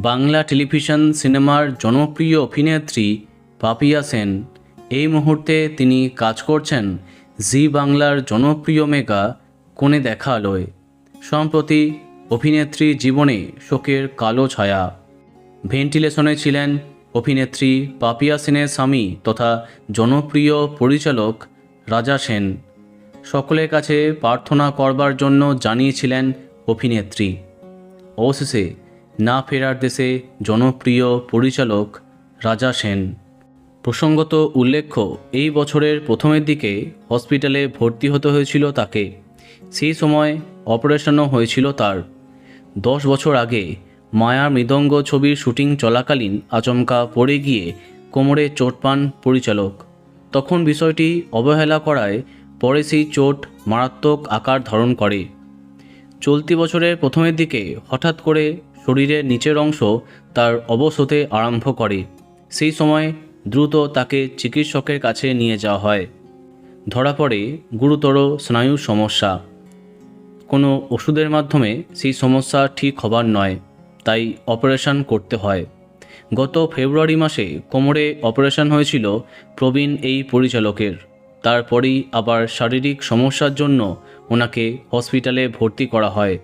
Bangla television সিনেমার জনপ্রিয় অভিনেত্রী পাপিয়া সেন এই মুহূর্তে তিনি কাজ করছেন জি বাংলার জনপ্রিয় মেগা কোণে দেখা আলোয়। সম্প্রতি অভিনেত্রী জীবনে শোকের কালো ছায়া। ভেন্টিলেশনে ছিলেন অভিনেত্রী পাপিয়া সেনের স্বামী তথা জনপ্রিয় পরিচালক রাজা সেন। সকলের কাছে প্রার্থনা করবার জন্য জানিয়েছিলেন অভিনেত্রী। অবশেষে না ফেরার দেশে জনপ্রিয় পরিচালক রাজা সেন। প্রসঙ্গত উল্লেখ্য, এই বছরের প্রথমের দিকে হসপিটালে ভর্তি হতে হয়েছিল তাকে। সেই সময় অপারেশনও হয়েছিল তার। 10 বছর আগে মায়া মৃদঙ্গ ছবির শুটিং চলাকালীন আচমকা পড়ে গিয়ে কোমরে চোট পান পরিচালক। তখন বিষয়টি অবহেলা করায় পরে সেই চোট মারাত্মক আকার ধারণ করে। চলতি বছরের প্রথমের দিকে হঠাৎ করে শরীরের নিচের অংশ তার অবশ হতে আরম্ভ করে। সেই সময় দ্রুত তাকে চিকিৎসকের কাছে নিয়ে যাওয়া হয়। ধরা পড়ে গুরুতর স্নায়ুর সমস্যা। কোনো ওষুধের মাধ্যমে সেই সমস্যা ঠিক হবার নয়, তাই অপারেশন করতে হয়। গত ফেব্রুয়ারি মাসে কোমরে অপারেশন হয়েছিল প্রবীণ এই পরিচালকের। তারপরেই আবার শারীরিক সমস্যার জন্য ওনাকে হসপিটালে ভর্তি করা হয়।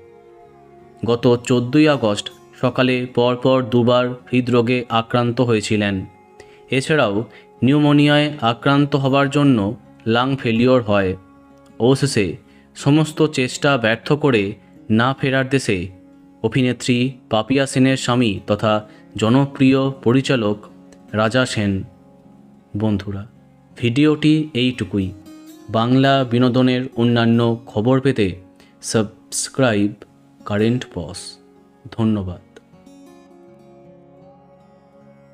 গত 14ই আগস্ট সকালে পরপর দুবার হৃদরোগে আক্রান্ত হয়েছিলেন। এছাড়াও নিউমোনিয়ায় আক্রান্ত হবার জন্য লাং ফেলিওর হয়। অবশেষে সমস্ত চেষ্টা ব্যর্থ করে না ফেরার দেশে অভিনেত্রী পাপিয়া সেনের স্বামী তথা জনপ্রিয় পরিচালক রাজা সেন। বন্ধুরা, ভিডিওটি এইটুকুই। বাংলা বিনোদনের অন্যান্য খবর পেতে সাবস্ক্রাইব কারেন্ট পজ। ধন্যবাদ।